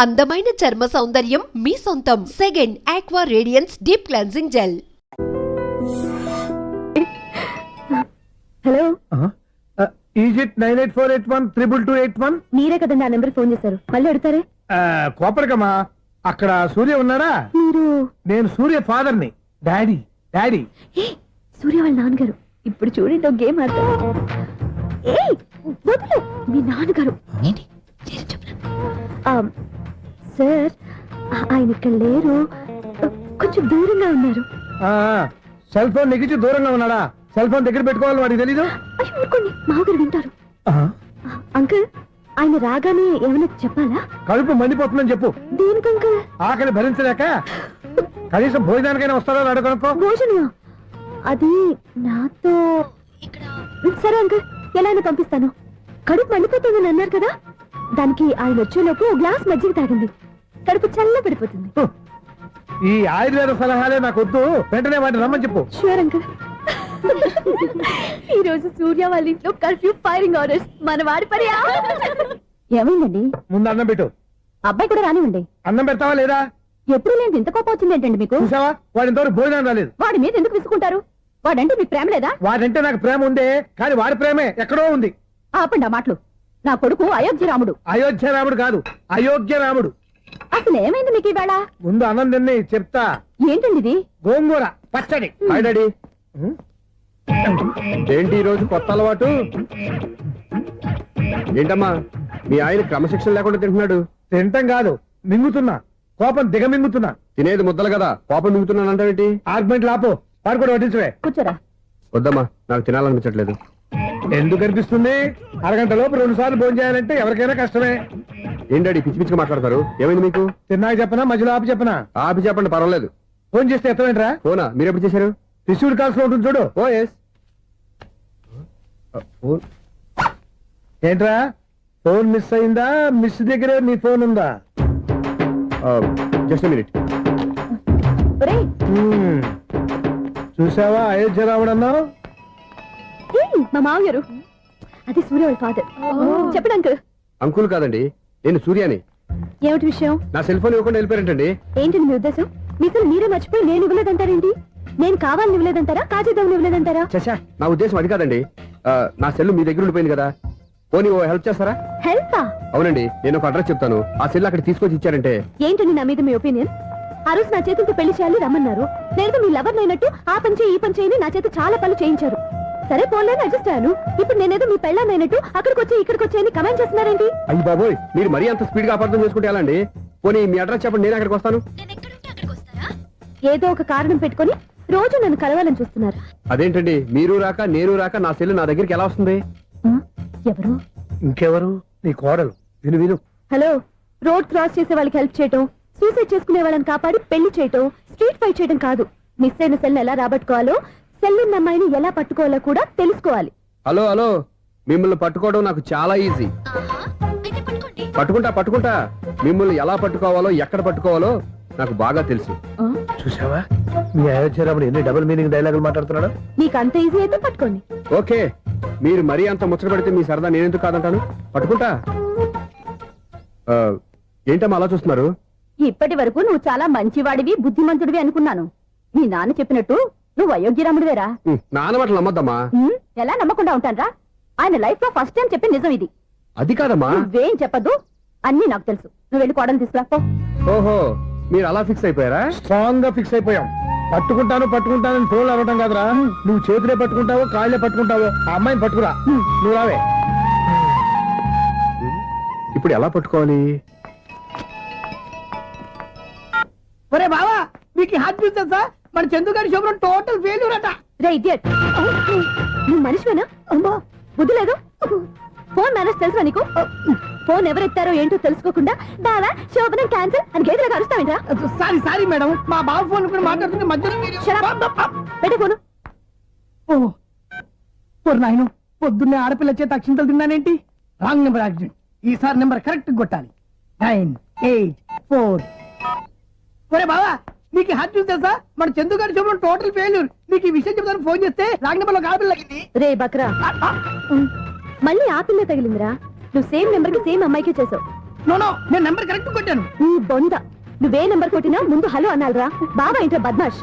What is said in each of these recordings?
అందమైన చర్మ సౌందర్యం మీ సొంతం. Second aqua radiance deep cleansing gel. Hello, is it 9848132281. మీరే కదండి ఆ నెంబర్ ఫోన్ చేశారు, మళ్ళీ అడుగుతారే. కోపరికమ్మా, అక్కడ సూర్య ఉన్నారా? మీరు? నేను సూర్య ఫాదర్ ని. డాడీ డాడీ సూర్య వాళ్ళ నాన్నగారు. ఇప్పుడు చూడండి ఒక గేమ్ ఆడతారు. వదిలే, మీ నాన్నగారు. సార్, ఆయన ఇక్కడ లేరు, కొంచెం దూరంగా ఉన్నారు. సెల్ ఫోన్ నెగించి దూరంగా ఉన్నాడా? సెల్ ఫోన్ దగ్గర పెట్టుకోవాలి, వాడికి తెలీదు. అయ్యో ఊరుకోండి, మామగారు వింటారు. అంకుల్, ఆయన రాగానే ఏమైనా చెప్పాలా? కడుపు మండిపోతుందని చెప్పు. దేనికి అంకుల్? ఆకలి భరించలేక కనీసం భోజనానికైనా వస్తారో అడగనుకో. భోజనం అది నాతో. సరే అంకుల్, ఎలా అయినా పంపిస్తాను. కడుపు మండిపోతుందని అన్నారు కదా, దానికి ఆయన వచ్చేలోపు గ్లాస్ మజ్జిగ తాగింది, కడుపు చల్ల పడిపోతుంది. ఈ ఆయుర్వేద సలహాలే నాకు వద్దు, వెంటనే వాటిని రమ్మని చెప్పు. Sure uncle. ఈ రోజు సూర్య వాళ్ళ ఇంట్లో కర్ఫ్యూ ఫైరింగ్ ఆర్డర్స్. మన వాడి పని ఏమైందండి? ముందు అన్నం పెట్టు. అబ్బాయి కూడా రానివ్వండి. అన్నం పెడతావా లేదా? ఎప్పుడు నేను ఇంత కోపం వచ్చింది ఏంటండి మీకు? చూసావా, వాడి ఇంతవరకు భోజనం రాలేదు. వాడి మీద ఎందుకు విసుకుంటారు? వాడంటే మీకు ప్రేమ లేదా? వాడంటే నాకు ప్రేమ ఉందే, కానీ వాడి ప్రేమే ఎక్కడో ఉంది. ఆపండి ఆ మాటలు. నా కొడుకు అయోధ్య రాముడు. అయోధ్య రాముడు కాదు, అయోగ్య రాముడు. అసలు ఏమైంది మీకు ఈవేళ? ముందు అన్నం తిని చెప్తా. ఏంటండి ఇది? గోంగూర పచ్చడి. Hi daddy. ఏంటి ఈ రోజు కొత్త అలవాటు? ఏంటమ్మా, మీ ఆయన క్రమశిక్షణ లేకుండా తింటున్నాడు? తింటం కాదు, మింగుతున్నా. కోపం దిగమింగుతున్నా. తినేది ముద్దలు కదా, కోపం మింగుతున్నాను అంటావేంటి? ఆర్గ్మెంట్ లాపో, వాడు కూడా వడ్డించవే. కూర్చోరా. వద్దమ్మా, నాకు తినాలనిపించట్లేదు. ఎందుకు అనిపిస్తుంది? అరగంట లోపు 2 సార్లు భోజనం చేయాలంటే ఎవరికైనా కష్టమే. ఏం డాడీ పిచ్చి పిచ్చిగా మాట్లాడతారు? ఏమైంది మీకు? తిన్నాక చెప్పనా, మధ్యలో ఆపి చెప్పనా? ఆపి చెప్పండి, పర్వాలేదు. ఫోన్ చేస్తే ఎత్తమేంట్రా? ఫోనా? మీరు ఎప్పుడు చేశారు? రిసీవ్డ్ కాల్స్ లో ఉంటుంది చూడు. ఓ ఎస్. ఫోన్ ఏంట్రా, ఫోన్ మిస్ అయిందా? మిస్ దగ్గరే నీ ఫోన్ ఉందా? Just minute. చూసావా, అయోధ్య రాముడు అన్నావు. మా మామగారు, అది సూర్య వాళ్ళ ఫాదర్. చెప్పండి అంకుల్. అంకుల్ కాదండి, నేను సూర్యాని. ఏమిటి విషయం? నా సెల్ ఫోన్ ఇవ్వకుండా వెళ్ళిపోయారంటండి. ఏంటండి మీ ఉద్దేశం? మీసలు మీరే మర్చిపోయి నేను ఇవ్వలేదంటారేంటి? నేను కావాలని ఇవ్వలేదంటారా, కాజేద్దామని ఇవ్వలేదంటారా? చచ్చా, నా ఉద్దేశం అది కాదండి. నా సెల్ మీ దగ్గర ఉండిపోయింది కదా, పోనీ ఓ హెల్ప్ చేస్తారా? హెల్పా? అవునండి, నేను ఒక అడ్రస్ చెప్తాను, ఆ సెల్ అక్కడ తీసుకొచ్చి ఇచ్చారంటే. ఏంటండి నా మీద మీ ఒపీనియన్? ఆ రోజు నా చేతులతో పెళ్లి చేయాలి రమ్మన్నారు. నేను మీ లవర్ అయినట్టు ఆ పని చేయి ఈ పని చేయని నా చేత చాలా పనులు చేయించారు. సరే పోన్లేని అడ్జస్ట్ అయ్యాను. ఇప్పుడు నేనేదో మీ పెళ్ళాన్ని అయినట్టు అక్కడికి వచ్చి ఇక్కడికి వచ్చి కమెంట్ చేస్తున్నారేంటి? అయ్యి బాబోయ్, మీరు మరీ అంత స్పీడ్ గా అపార్థం చేసుకుంటే ఎలా అండి? పోనీ మీ అడ్రస్ చెప్పండి, నేను అక్కడికి వస్తాను. ఏదో ఒక కారణం పెట్టుకొని రోజు నన్ను కలవాలని చూస్తున్నారు. అదేంటండి, మీరు రాక నేను రాక నా సెల్ నా దగ్గరికి ఎలా వస్తుంది? ఎవరు? ఇంకెవరు? నీ కోడలు. విను విను. హలో, రోడ్ క్రాస్ చేసే వాళ్ళకి హెల్ప్ చేయటం, సూసైడ్ చేసుకునే వాళ్ళని కాపాడి పెళ్లి చేయటం, స్ట్రీట్ ఫైట్ చేయడం కాదు. మిస్ అయిన సెల్ ఎలా రాబట్టుకోవాలో, సెల్ ఉన్న అమ్మాయిని ఎలా పట్టుకోవాలో కూడా తెలుసుకోవాలి. హలో హలో, మిమ్మల్ని పట్టుకోవడం నాకు చాలా ఈజీ. పట్టుకుంటా. మిమ్మల్ని ఎలా పట్టుకోవాలో, ఎక్కడ పట్టుకోవాలో నాకు బాగా తెలుసు. చూసావా, మీ అయోధ్య రాముడు ఎన్ని డబుల్ మీనింగ్ డైలాగులు మాట్లాడుతున్నాడు. మీకు అంత ఈజీ అయితే పట్టుకోండి. ఓకే, మీరు మరీ అంత ముచ్చట పెడితే మీ సరదా నేనెందుకు కాదంటాను. పట్టుకుంటా. ఏంటమ్మా అలా చూస్తున్నారు? ఇప్పటి వరకు నువ్వు చాలా మంచివాడివి, బుద్ధిమంతుడివి అనుకున్నాను. మీ నాన్న చెప్పినట్టు నువ్వు అయోగ్యరాముడివేరా? నాన్న మాటలు నమ్మద్దమ్మా. ఎలా నమ్మకుండా ఉంటానరా? ఆయన లైఫ్ లో ఫస్ట్ టైం చెప్పి నిజం ఇది. అది కాదమ్మా. నువ్వేం చెప్పదు, అన్ని నాకు తెలుసు. నువ్వు వెళ్ళి కోడలు తీసుకురాపో. ఓహో, మీరు అలా ఫిక్స్ అయిపోయారా? స్ట్రాంగ్ గా ఫిక్స్ అయిపోయాం. పట్టుకుంటానని ఫోన్లు అడగటం కాదురా. నువ్వు చేతులే పట్టుకుంటావో కాళ్ళే పట్టుకుంటావో ఆ అమ్మాయిని పట్టుకురా. నువ్వు రావే. ఇప్పుడు ఎలా పట్టుకోవాలి? ఒరే బావా, మీకు హాట్ న్యూస్ తెలుసా? మన చందుగారి శుభ్రం టోటల్ ఫెయిల్యూర్ అట. రే ఇడియట్, నువ్వు మనిషివేనా? అమ్మా, బుద్ధి లేదు. ఫోన్ మేనేజ్ తెలుసా నీకు? ఫోన్ ఎవరెత్తారో ఏంటో తెలుసుకోకుండా దావా శోభనం క్యాన్సర్ అని గేదెలకు అరుస్తావేంట్రా? సారీ మేడం, మా బావ ఫోన్ కూడా మాట్లాడుతుంటే మధ్యలో పెట్టే ఫోను. ఓ నాయను, పొద్దున్నే ఆడపిల్ల చేత అక్షింతలు తిన్నానేంటి? Wrong number accident. ఈసారి నెంబర్ కరెక్ట్ కొట్టాలి. 984. ఒరే బావా, నీకు హాట్ న్యూస్ తెలుసా? మన చందుగారి శుభ్రం టోటల్ ఫెయిల్యూర్. నీకు ఈ విషయం చెప్తాను ఫోన్ చేస్తే రాంగ్ నెంబర్ లో ఆడపిల్ల తగ్గింది. రే బక్రా, మళ్ళీ ఆ పిల్ల తగిలిందిరా. నువ్వు సేమ్ నెంబర్ కి సేమ్ అమ్మాయికే చేసావు. నో నేను నెంబర్ కరెక్ట్ కొట్టాను. నీ బొంద, నువ్వే నెంబర్ కొట్టినా ముందు హలో అనాలిరా. బావా ఏంట్రా బద్మాష్?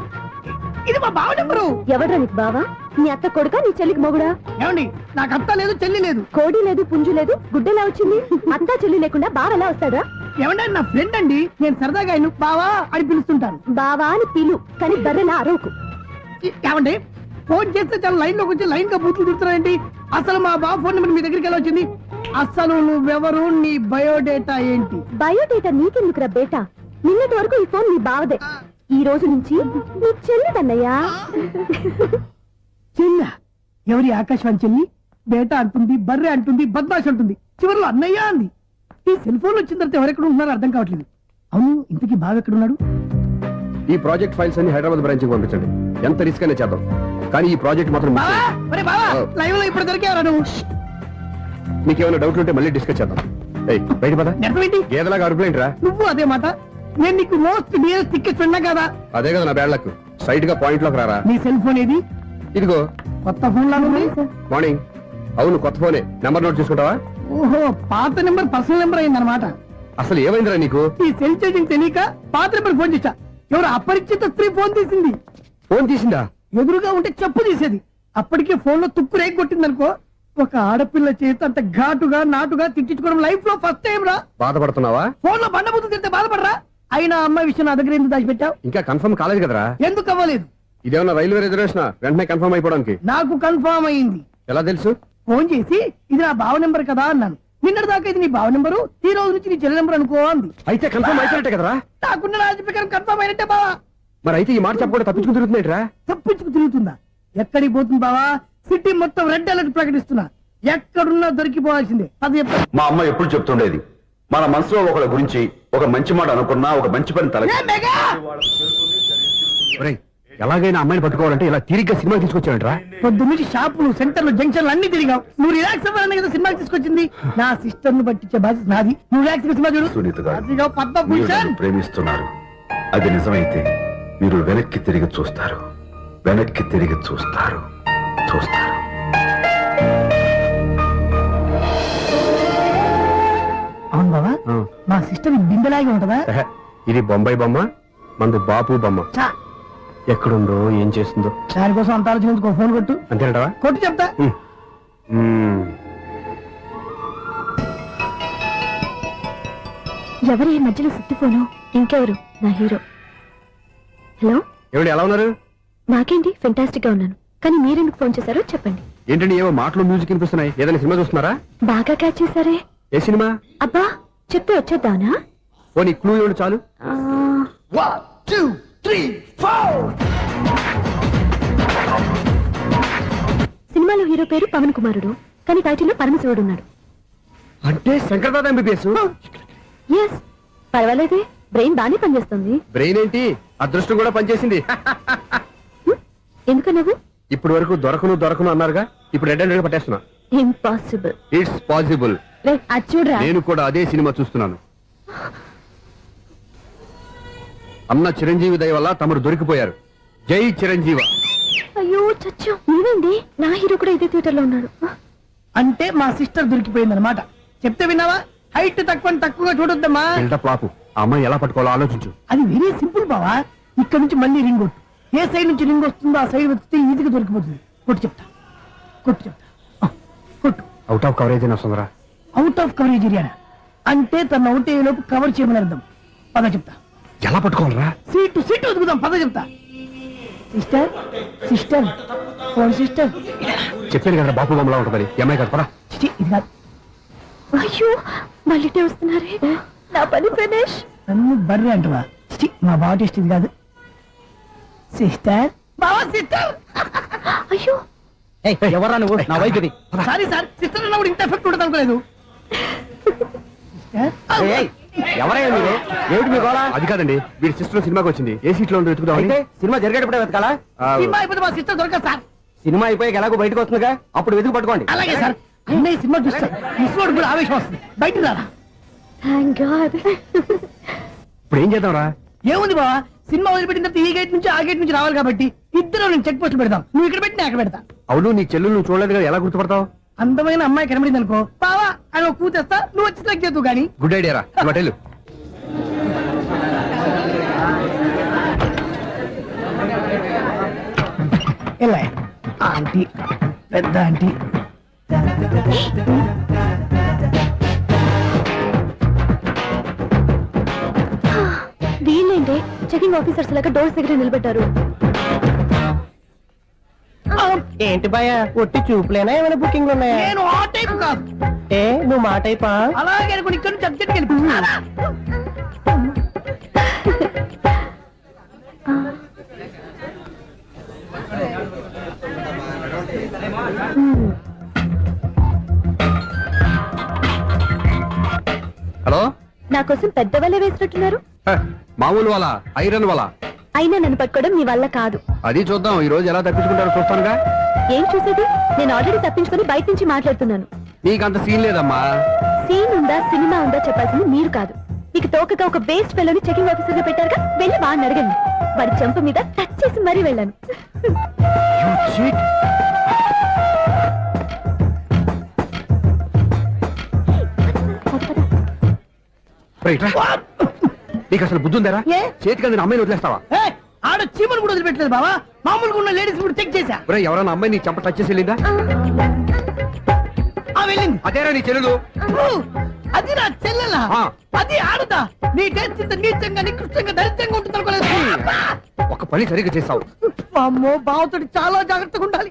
ఇది మా బావ నెంబరు. ఎవడ్రా నీకు బావా? నీ అత్త కొడుకా, నీ చెల్లికి మొగుడా? ఏమండి, నాకు అత్త లేదు, చెల్లి లేదు. కోడి లేదు, పుంజు లేదు, గుడ్డెలా వచ్చింది? అత్త చెల్లి లేకుండా బావ ఎలా వస్తాడా? ఏమండి, ఆయన నా ఫ్రెండ్ అండి. నేను సరదాగా ఆయన బావా అని పిలుస్తుంటాను. బావా అని పిలు, కానీ బర్రెలా అరవకు. ఏమండి, ఫోన్ చేస్తే చాలా లైన్ లోకి వచ్చి లైన్ గా బూతులు తిడుతున్నాయండి. అసలు మా బావ ఫోన్ నెంబర్ మీ దగ్గరికి ఎలా వచ్చింది? అసలు నువ్వెవరు, నీ బయోడేటా ఏంటి? బయోడేటా నీకెందుకురా బేటా? నిన్నటి వరకు ఈ ఫోన్ నీ బావదే, ఈ రోజు నుంచి నీ చెల్లిదన్నయ్యా. చెల్ల ఎవరి? ఆకాశవాణి చెల్లి. బేటా అంటుంది, బర్రె అంటుంది, బద్మాష్ అంటుంది, చివరిలో అన్నయ్య అంది. ఈ సెల్ ఫోన్ వచ్చిన తర్వాత ఎవరెక్కడ ఉంటున్నారో అర్థం కావట్లేదు. అవును, ఇంతకీ బావ ఎక్కడున్నాడు? ఈ ప్రాజెక్ట్ ఫైల్స్ అన్ని హైదరాబాద్ బ్రాంచ్ పంపించండి. ఎంత రిస్క్ అయినా చేద్దాం, కానీ ఈ ప్రాజెక్ట్ మాత్రం miss బావా, చేయొద్దు. ఒరే బావా, లైవ్ లో ఇప్పుడు దొరికేవరా నువ్వు? నీకేమైనా డౌట్ ఉంటే మళ్ళీ డిస్కస్ చేద్దాం. ఏయ్, బయట పద. నెరవేంటి? గేదలాగా అరుపులేంట్రా? నువ్వు అదే మాట. నేను నీకు మోస్ట్ డియరెస్ట్ టికెట్స్ ఉన్నా కదా. అదే కదా నా బ్యాడ్ లక్. స్ట్రైట్ గా పాయింట్ లోకి రారా. నీ సెల్ ఫోన్ ఏది? ఇదిగో. కొత్త ఫోన్ లాగా ఉంది. మార్నింగ్. అవును, కొత్త ఫోనే. నెంబర్ నోట్ చేసుకుంటావా? ఓహో, పాత నెంబర్ పర్సనల్ నెంబర్ అయిందన్నమాట. అసలు ఏమైందిరా నీకు? ఈ సెల్ చేంజింగ్ తెలియక పాత నెంబర్ ఫోన్ చేశా. ఎవరు అపరిచిత స్త్రీ ఫోన్ తీసింది. ఫోన్ తీసిందా? ఎదురుగా ఉంటే చెప్పు తీసేది. అప్పటికే ఫోన్ లో తుక్కు రేగి కొట్టిందనుకో. ఒక ఆడపిల్ల చేత అంత ఘాటుగా నాటుగా తిట్టించుకోవడం లైఫ్ లో ఫస్ట్ టైం రా. బాధపడుతున్నావా? ఫోన్ లో బండబుద్ధి తింటే బాధపడరా? అయినా అమ్మాయి విషయం నా దగ్గర ఎందుకు దాచిపెట్టావు? ఇంకా కన్ఫర్మ్ కాలేదు కదరా. ఎందుకు అవ్వలేదు? ఇదేమన్నా రైల్వే రిజర్వేషన్? వెంటనే కన్ఫర్మ్ అయిపోవడానికి. నాకు కన్ఫర్మ్ అయింది. ఎలా తెలుసు? ఫోన్ చేసి ఇది నా బావ నెంబర్ కదా అన్నాను. నిన్నటి దాకా ఇది నీ బావ నెంబరు, ఈ రోజు నుంచి నీ చెల్లి నెంబర్ అనుకో అంది. అయితే కన్ఫర్మ్ అయిపోయినట్టే కదరా. నాకున్న రాజు ప్రకారం కన్ఫర్మ్ అయినట్టే బావా. మరి అయితే ఈ మాట చెప్పకుండా తప్పించుకుని తిరుగుతున్నాయిట్రా. తప్పించుకు తిరుగుతుందా? ఎక్కడికి పోతుంది బావా? సిటీ మొత్తం రెడ్ అలర్ట్ ప్రకటిస్తున్నా. ఎక్కడున్నా దొరికిపోవాల్సిందే. అది చెప్పు. మా అమ్మ ఎప్పుడు చెప్తుండేది, మన మనసులో ఒకళ్ళ గురించి ఒక మంచి మాట అనుకున్నా ఒక మంచి పని తల ఏ మెగా! ఒరేయ్, ఎలాగైనా అమ్మాయిని పట్టుకోవాలంటే ఇలా తిరిగ్గా సినిమా తీసుకొచ్చాడంట్రా. పొద్దున్నుంచి షాపులు, సెంటర్లు, జంక్షన్లు అన్ని తిరిగావు. నువ్వు రిలాక్స్ అవ్వాలని కదా సినిమాకి తీసుకొచ్చింది. నా సిస్టర్ ను పట్టించే బాధ్యత నాది. నువ్వు రిలాక్స్ సినిమా చూడు. సునీత గారు, అదిగో మీరు పద్మభూషణ్. నన్ను ప్రేమిస్తున్నారు. అది నిజమైతే మీరు వెనక్కి తిరిగి చూస్తారు, వెనక్కి తిరిగి చూస్తారు, చూస్తారు. అవును బావా, మా సిస్టర్ బిందెలాగే ఉంటదా? ఎహె, ఇది బొంబాయి బొమ్మ, మందు బాపు బొమ్మ. చా, ఎక్కడుందో ఏం చేస్తుందో. దానికోసం అంత ఆలోచించుకో. ఫోన్ కొట్టు. అంతేనంటావా? కొట్టు చెప్తా. ఎవరు ఈ మధ్యలో సుత్తి ఫోను? ఇంకెవరు? నా హీరో. హలో, ఏమిటి ఎలా ఉన్నారు? నాకేంటి ఫెంటాస్టిక్ గా ఉన్నాను, కానీ మీరెందుకు ఫోన్ చేశారో చెప్పండి. ఏంటండి ఏవో మాటలు మ్యూజిక్ వినిపిస్తున్నాయి. ఏదైనా సినిమా చూస్తున్నారా? బాగా క్యాచ్ చేశారే. ఏ సినిమా? అబ్బా, చెప్తే వచ్చేద్దానా? ఓ నీ క్లూ ఇవ్వండి చాలు. ఆ, 1 2 3 4. సినిమాలో హీరో పేరు పవన్ కుమారుడు, కానీ టైటిల్లో పరమశివుడు ఉన్నాడు. అంటే శంకర్దాద ఎంబీబీఎస్. ఎస్, పర్వాలేదే, బ్రెయిన్ బాగానే పనిచేస్తుంది. బ్రెయిన్ ఏంటి, అదృష్టం కూడా పనిచేసింది. ఎందుకన్నావు? ఇప్పటి వరకు దొరకను అన్నారుగా, ఇప్పుడు రెడ్ అండ్ పట్టేస్తున్నా. ఇంపాసిబుల్. It's possible. అది చూడరా. నేను కూడా అదే సినిమా చూస్తున్నాను. అన్న చిరంజీవి దయ వల్ల తమరు దొరికిపోయారు. జై చిరంజీవ. అయ్యో చచ్చు, నీవేంటి? నా హీరో కూడా ఇదే థియేటర్ లో ఉన్నాడు. అంటే మా సిస్టర్ దొరికిపోయింది అనమాట. చెప్తే విన్నావా? హైట్ తక్కువగా చూడొద్దమ్మా. బిల్డప్ లాపు. ఆ అమ్మాయి ఎలా పట్టుకోవాలో ఆలోచించు. అది వెరీ సింపుల్ బావా. ఇక్కడ నుంచి మళ్ళీ రింగ్ కొట్టు. ఏ సైడ్ నుంచి రింగ్ వస్తుందో ఆ సైడ్ వెతికితే ఈజీగా దొరికిపోతుంది. కొట్టు చెప్తా. ఆ, కొట్టు. అవుట్ ఆఫ్ కవరేజ్ అయినా సుందరా. అవుట్ ఆఫ్ కవరేజ్ ఏరియా అంటే తన అవుట్ అయ్యే లోపు కవర్ చేయమని అర్థం. పద చెప్తా. ఎలా పట్టుకోవాలరా? సీటు వెతుకుదాం. పద చెప్తా. Sister sister phone sister. చెప్పాను కదా బాపు బొమ్మలా ఉంటుందని. ఈ అమ్మాయి కదా పరా. చిచి, ఇది కాదు. అయ్యో, మళ్ళీ వస్తున్నారే. నా పని ఫినిష్. నన్ను బర్రె అంటవా? చిచి, మా బావ టేస్ట్ ఇది కాదు. సిస్టర్, బావా సిస్టర్. అయ్యో, ఎవరా నువ్వు? నా వైఫ్ ఇది. సారీ సార్, సిస్టర్ అన్నప్పుడు ఇంత ఎఫెక్ట్ ఉండదు అనుకోలేదు. ఎవరైనా మీరు? ఏమిటి మీ గోళ? అది కాదండి, వీడి సిస్టర్ సినిమాకి వచ్చింది. ఏ సీట్ లో ఉందో వెతుకుదామని. సినిమా జరిగేటప్పుడే వెతకాలా? సినిమా అయిపోతే మా సిస్టర్ దొరకదు సార్. సినిమా అయిపోయాక ఎలాగో బయటకు వస్తుందిగా, అప్పుడు వెతుకు పట్టుకోండి. అలాగే సార్. అన్నయ్య సినిమా చూస్తారు. మిస్వాడు కూడా ఆవేశం వస్తుంది. బయట రారా. Thank God. ఇప్పుడు ఏం చేద్దాంరా? ఏముంది బావా, సినిమా వదిలిపెట్టిన తర్వాత ఈ గేట్ నుంచి ఆ గేట్ నుంచి రావాలి కాబట్టి ఇద్దరు నేను చెక్ పోస్టులు పెడతాం. నువ్వు ఇక్కడ పెట్టి నేను అక్కడ పెడతా. అవును, నీ చెల్లెలు నువ్వు చూడలేదు కదా, ఎలా గుర్తుపడతావు? అందమైన అమ్మాయి కనబడింది అనుకో బావా అని ఒక కూతేస్తా, నువ్వు వచ్చి సెలెక్ట్ చేద్దు గానీ. గుడ్ ఐడియా రా హోటల్. ఎలా ఆంటీ, పెద్ద ఆంటీ. వీళ్ళేంటి చెకింగ్ ఆఫీసర్స్ లాగా డోర్స్ దగ్గర నిలబెట్టారు. ఏంటి భయ ఒట్టి చూపులేనా ఏమైనా బుకింగ్ ఉన్నాయా? నేను ఆ టైప్ కాదు. ఏ నువ్వు మా టైపా? అలాగే అనుకుని ఇక్కడ నుంచి అర్జెంట్కి వెళ్ళిపోతున్నా. హలో, నా కోసం పెద్ద వలే వేసినట్టున్నారు. మామూలు వాళ్ళ ఐరన్ వాళ్ళ. అయినా నన్ను పట్టుకోవడం మీ వల్ల కాదు. అది చూద్దాం ఈ రోజు ఎలా తప్పించుకుంటారో చూస్తానుగా. ఏం చూసేది? నేను ఆల్రెడీ తప్పించుకొని బయట నుంచి మాట్లాడుతున్నాను. నీకంత సీన్ లేదమ్మా. సీన్ ఉందా సినిమా ఉందా చెప్పాల్సింది మీరు కాదు. మీకు తోకగా ఒక బేస్ట్ ఫెలోని చెకింగ్ ఆఫీసర్ గా పెట్టారుగా, వెళ్ళి వాడిని అడగండి. వాడి చెంప మీద టచ్ చేసి మరీ వెళ్ళాను. నీకు అసలు బుద్ధి ఉందారా? ఏ? చేతికి అందిన అమ్మాయిని వదిలేస్తావా? ఏయ్, ఆడ చీమను కూడా వదిలిపెట్టలేదు బావా. మామూలుగా ఉన్న లేడీస్ కూడా చెక్ చేశా. ఒరేయ్, ఎవరైనా అమ్మాయి నీ చెంప టచ్ చేసి వెళ్ళిందా? ఆ వెళ్ళింది. అదేరా నీ చెల్లెలు. అది నా చెల్లెలా? ఆ. అది ఆడదా? నీ టేస్ట్ ఇంత నీచంగా నికృష్టంగా దరిద్రంగా ఉంటుంది అనుకోలేదు. ఒక పని సరిగ్గా చేస్తావు. అమ్మో, బావతోటి చాలా జాగ్రత్తగా ఉండాలి.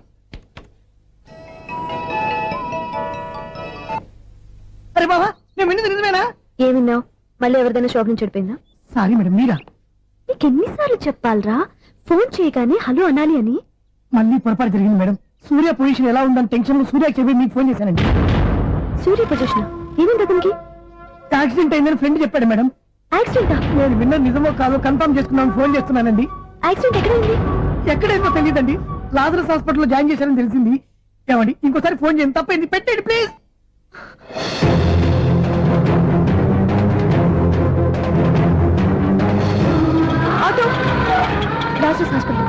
అరే బావా, నేను విన్నది నిజమేనా? ఏమిన్నావు? మళ్ళీ ఎవరిదైనా షాప్ నుంచి చెడిపోయిందా? సారీ మేడం, మీరా? నీకెన్నిసార్లు చెప్పాలరా ఫోన్ చేయగానే హలో అనాలి అని? మళ్ళీ పొరపాటు జరిగింది మేడం. సూర్య పొజిషన్ ఎలా ఉందని టెన్షన్ లో సూర్యకి చెప్పి మీకు ఫోన్ చేశానండి. సూర్య పొజిషన్ ఏమైంది అతనికి? యాక్సిడెంట్ అయిందని ఫ్రెండ్ చెప్పాడు మేడం. యాక్సిడెంటా? నేను విన్న నిజమో కాదో కన్ఫర్మ్ చేసుకున్నాను, ఫోన్ చేస్తున్నానండి. యాక్సిడెంట్ ఎక్కడైంది? ఎక్కడైందో తెలియదండి. లాజరస్ హాస్పిటల్లో జాయిన్ చేశారని తెలిసింది. ఏమండి, ఇంకోసారి ఫోన్ చేయండి, తప్పైంది, పెట్టండి please. Auto Lazarus hospital.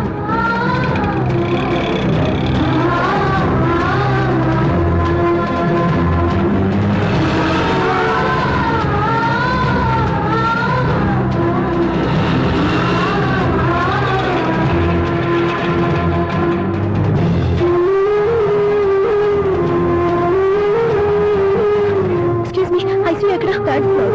Excuse me, ICU ఎక్కడ? Third floor.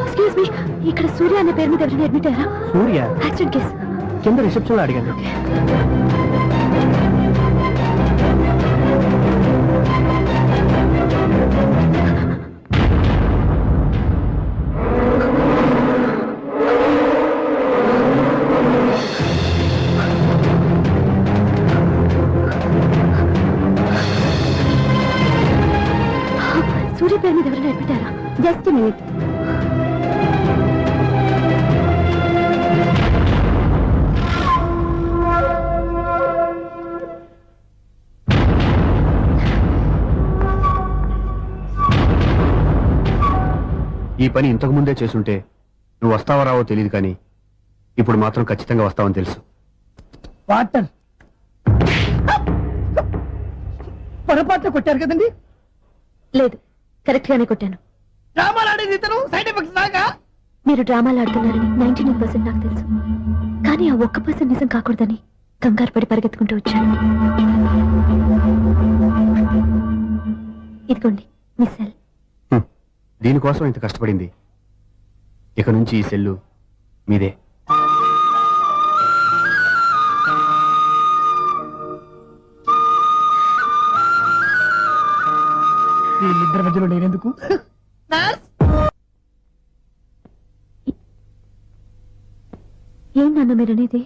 ఎక్స్క్యూజ్ మీ, ఇక్కడ సూర్య అనే పేరు మీద ఎవరైనా అడ్మిట్ అయ్యారా? Surya accident case. కింద రిసెప్షన్ లో అడిగండి. సూర్య పేరు మీద ఎవరైనా అడ్మిట్ అయ్యారా? Just minute. ఈ పని ఇంతకు ముందే చేసుంటే నువ్వు వస్తావో రావో తెలియదు, కానీ ఇప్పుడు మాత్రం ఖచ్చితంగా వస్తావని తెలుసు. వాటర్ పొరపాట్లు కొట్టారు కదండి? లేదు, కరెక్ట్ గానే కొట్టాను. డ్రామాలు ఆడేది ఇతను, సైడ్ ఎఫెక్ట్స్ దాకా. మీరు డ్రామాలు ఆడుతున్నారని 99% నాకు తెలుసు. కానీ ఆ 1% నిజం కాకూడదని కంగారు పడి పరిగెత్తుకుంటూ వచ్చాను. ఇదిగోండి మీ సెల్. దీనికోసం ఇంత కష్టపడింది. ఇక నుంచి ఈ సెల్లు మీదే. వీళ్ళిద్దరి మధ్యలో నేనెందుకు? ఏం నాన్న మీరనేది?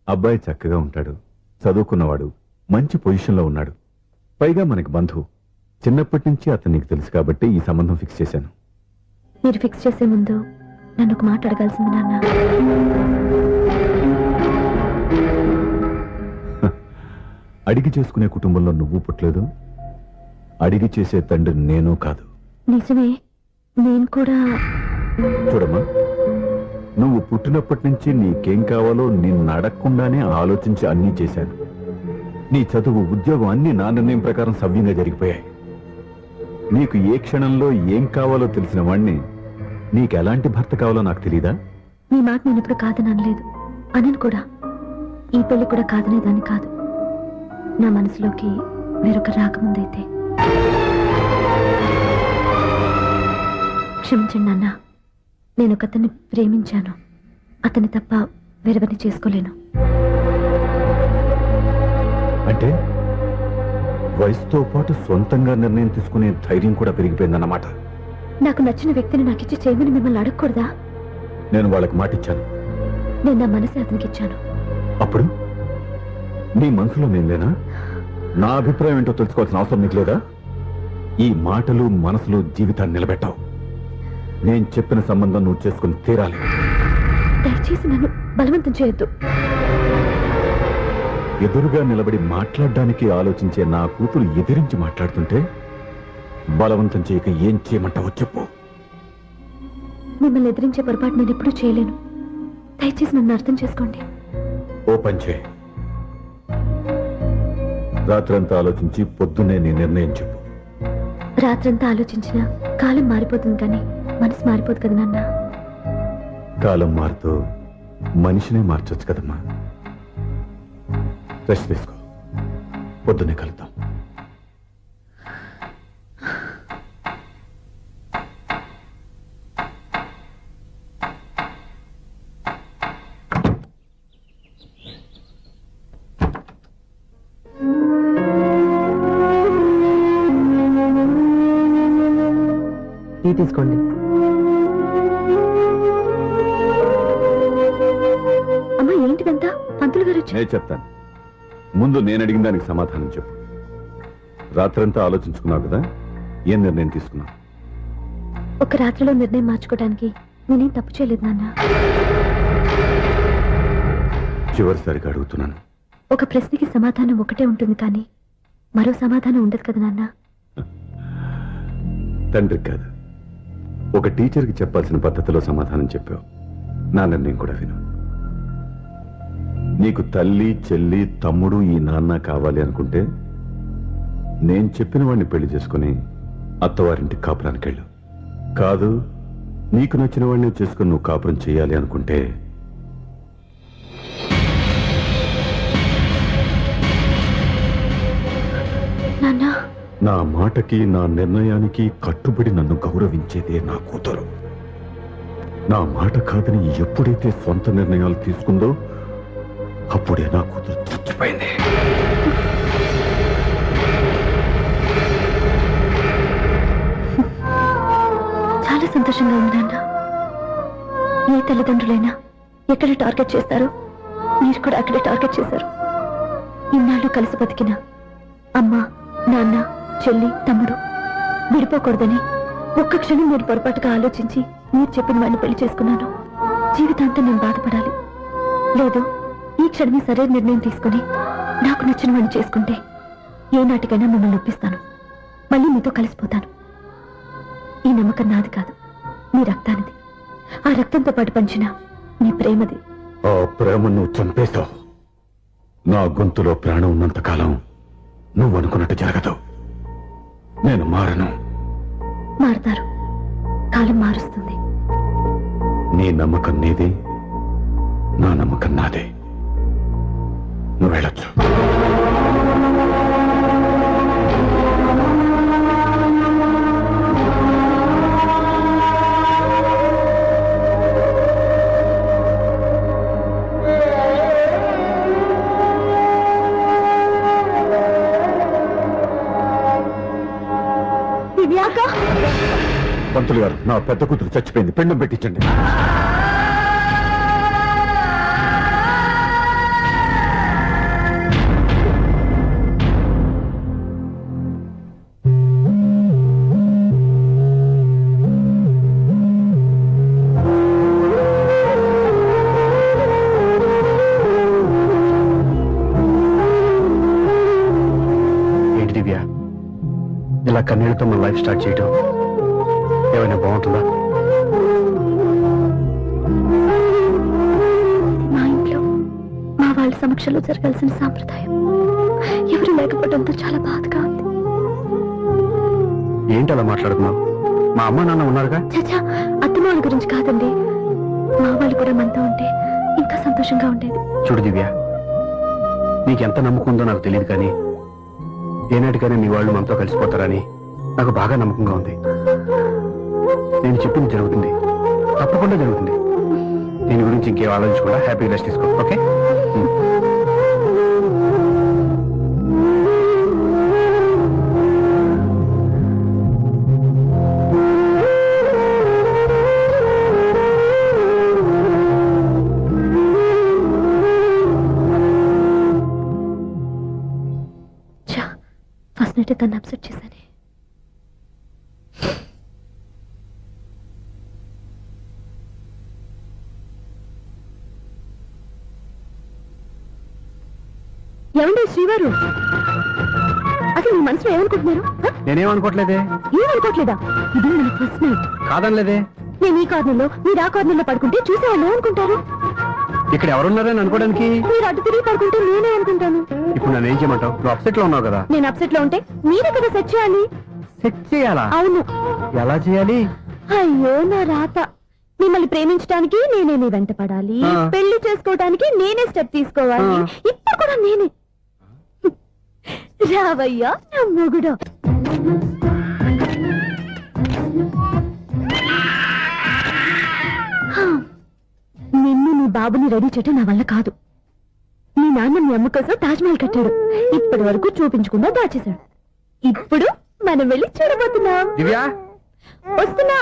అబ్బాయి చక్కగా ఉంటాడు, చదువుకున్నవాడు, మంచి పొజిషన్లో ఉన్నాడు. పైగా మనకి బంధువు. చిన్నప్పటి నుంచి అతను నీకు తెలుసు కాబట్టి ఈ సంబంధం ఫిక్స్ చేశాను. మీరు ఫిక్స్ చేసే ముందు నన్ను ఒక మాట అడగాల్సింది నాన్న. అడిగి చేసుకునే కుటుంబంలో నువ్వు పుట్టలేదు, అడిగి చేసే తండ్రి నేను కాదు. నిజమే, నేను కూడా. చూడమ్మా, నువ్వు పుట్టినప్పటి నుంచి నీకేం కావాలో నిన్ను అడగకుండానే ఆలోచించి అన్నీ చేశాను. నీ చదువు, ఉద్యోగం అన్ని నా నిర్ణయం ప్రకారం సవ్యంగా జరిగిపోయాయి. నీకు ఏ క్షణంలో ఏం కావాలో తెలిసిన వాణ్ణి నీకు ఎలాంటి భర్త కావాలో నాకు తెలీదా? మీ మాట నేను ఎప్పుడు కాదని అనలేదు, అనను కూడా. ఈ పెళ్లి కూడా కాదనేదాన్ని కాదు. నా మనసులోకి వేరొక రాకముందైతే. క్షమించండి నాన్న, నేను ఒకతన్ని ప్రేమించాను. అతన్ని తప్ప వేరెవరిని చేసుకోలేను. అంటే వయసుతో పాటు సొంతంగా నిర్ణయం తీసుకునే ధైర్యం కూడా పెరిగిపోయిందన్నమాట. నాకు నచ్చిన వ్యక్తిని నాకిచ్చి చేయమని మిమ్మల్ని అడగకూడదా? నేను వాళ్ళకి మాటిచ్చాను. నేను నా మనసే అతనికి ఇచ్చాను. అప్పుడు నీ మనసులో నేను లేనా? నా అభిప్రాయం ఏంటో తెలుసుకోవాల్సిన అవసరం నీకు లేదా? ఈ మాటలు మనసులో జీవితాన్ని నిలబెట్టావు. నేను చెప్పిన సంబంధం నువ్వు చేసుకుని తీరాలి. దయచేసి నన్ను బలవంతం చేయొద్దు. ఎదురుగా నిలబడి మాట్లాడడానికి ఆలోచించే నా కూతురు ఎదిరించి మాట్లాడుతుంటే బలవంతం చేయక ఏం చేయమంటావో చెప్పు. మిమ్మల్ని ఎదిరించే పొరపాటు నేను ఎప్పుడూ చేయలేను. దయచేసి నన్ను అర్థం చేసుకోండి. ఓ పని చేయి. రాత్రంతా ఆలోచించి పొద్దున్నే నీ నిర్ణయం చెప్పు. రాత్రంతా ఆలోచించినా కాలం మారిపోతుంది, కానీ మనసు మారిపోదు కదా నాన్న. కాలం మారుతూ మనిషినే మార్చొచ్చు కదమ్మా. రెస్ట్ తీసుకో, పొద్దున్నే కలుద్దాం. టీ తీసుకోండి. అమ్మా, ఏంటిదంతా? పంతులు గారు వచ్చి. నేను చెప్తాను. ముందు నేను అడిగిన దానికి సమాధానం చెప్పు. రాత్రంతా ఆలోచించుకున్నావు కదా, ఏం నిర్ణయం తీసుకున్నావు? ఒక రాత్రిలో నిర్ణయం మార్చుకోవడానికి నేనేం తప్పు చేయలేదు నాన్న. చివరిసారిగా అడుగుతున్నాను. ఒక ప్రశ్నకి సమాధానం ఒకటే ఉంటుంది, కానీ మరో సమాధానం ఉండదు కదా నాన్న. తండ్రికి కాదు, ఒక టీచర్కి చెప్పాల్సిన పద్ధతిలో సమాధానం చెప్పావు. నా నిర్ణయం కూడా విను. నీకు తల్లి, చెల్లి, తమ్ముడు, ఈ నాన్న కావాలి అనుకుంటే నేను చెప్పిన వాడిని పెళ్లి చేసుకుని అత్తవారింటికి కాపురానికి వెళ్ళు. కాదు, నీకు నచ్చిన వాడిని చేసుకుని నువ్వు కాపురం చేయాలి అనుకుంటే నాన్న, నా మాటకి, నా నిర్ణయానికి కట్టుబడి నన్ను గౌరవించేదే నా కూతురు. నా మాట కాదని ఎప్పుడైతే సొంత నిర్ణయాలు తీసుకుందో అప్పుడే నా కూతురు చచ్చిపోయింది. చాలా సంతోషంగా ఉంది నాన్న. ఏ తల్లిదండ్రులైనా ఎక్కడ టార్గెట్ చేస్తారో మీరు కూడా అక్కడే టార్గెట్ చేశారు. ఇన్నాళ్ళు కలిసి బతికిన అమ్మ, నాన్న, చెల్లి, తమ్ముడు విడిపోకూడదని ఒక్క క్షణం నేను పొరపాటుగా ఆలోచించి మీరు చెప్పిన వాడిని పెళ్లి చేసుకున్నాను. జీవితాంతం నేను బాధపడాలి. లేదు, ఈ క్షణమే సరైన నిర్ణయం తీసుకుని నాకు నచ్చిన వాడిని చేసుకుంటే ఏ నాటికైనా మిమ్మల్ని ఒప్పిస్తాను. మళ్ళీ మీతో కలిసిపోతాను. ఈ నమ్మకం నాది కాదు, మీ రక్తానిది. ఆ రక్తంతో పాటు పంచిన మీ ప్రేమది. ఆ ప్రేమ నువ్వు చంపేశావు. నా గొంతులో ప్రాణం ఉన్నంత కాలం నువ్వు అనుకున్నట్టు జరగదు. నేను మారను. మారుతారు, కాలం మారుస్తుంది. నీ నమ్మకం నీది, నా నమ్మకం నాదే. నువ్వు వెళ్ళొచ్చు. పంతులు గారు, నా పెద్ద కూతురు చచ్చిపోయింది, పిండం పెట్టించండి. ఏంటి దివ్య, ఇలా కన్నీళ్లతో మన లైఫ్ స్టార్ట్ చేయటం ఏమైనా బాగుంటుందా? సమక్షంలో జరగాల్సిన సాంప్రదాయం ఎవరు లేకపోవడంతో చాలా బాధగా ఉంది. ఏంటి అలా మాట్లాడుతున్నావు? మా అమ్మ నాన్న ఉన్నారుగా. చచ్చా, అత్తమాల గురించి కాదండి, మా వాళ్ళు కూడా మనతో ఉంటే ఇంకా సంతోషంగా ఉండేది. చూడు దివ్య, నీకెంత నమ్మకం ఉందో నాకు తెలియదు, కానీ ఏనాటికైనా నీ వాళ్ళు మనతో కలిసిపోతారని నాకు బాగా నమ్మకంగా ఉంది. నేను చెప్పింది జరుగుతుంది, తప్పకుండా జరుగుతుంది. దీని గురించి ఇంకేం ఆలోచించకుండా హ్యాపీగా రెస్ట్ తీసుకో. ఓకే? ఫస్ట్ నైట్ తను అప్సెట్ చేశాను. ఏమండి శ్రీవారు, అసలు మీ మనసులో ఏమనుకుంటున్నారు? నేనేమనుకోవట్లేదే. ఏమనుకోవట్లేదా? ఇది మన ఫస్ట్ నైట్. కాదనలేదే. నేను ఈ కార్నర్లో మీరు ఆ కార్నర్లో పడుకుంటే చూసేవాళ్ళు ఏమనుకుంటారు? ఇక్కడ ఎవరున్నారని అనుకోవడానికి. మీరు అటు తిరిగి పడుకుంటే నేనే అనుకుంటాను. ఇప్పుడు నన్ను ఏం చేయమంటావు? నువ్వు అప్సెట్ లో ఉన్నావు కదా. నేను అప్సెట్ లో ఉంటే మీరే కదా సెట్ చేయాలి. సెట్ చేయాలా? అవును. ఎలా చేయాలి? అయ్యో నా రాత. మిమ్మల్ని ప్రేమించడానికి నేనే మీ వెంట పడాలి, ఆ. పెళ్లి చేసుకోవడానికి నేనే స్టెప్ తీసుకోవాలి. ఆ. ఇప్పుడు కూడా నేనే. రావయ్యా నా మొగుడు. నిన్ను నీ బాబుని రెడీ చేయటం నా వల్ల కాదు. మీ నాన్న మీ అమ్మ కోసం తాజ్ మహల్ కట్టాడు, ఇప్పటి వరకు చూపించకుండా దాచేశాడు. ఇప్పుడు మనం వెళ్ళి చూడబోతున్నాం. దివ్య, వస్తున్నా.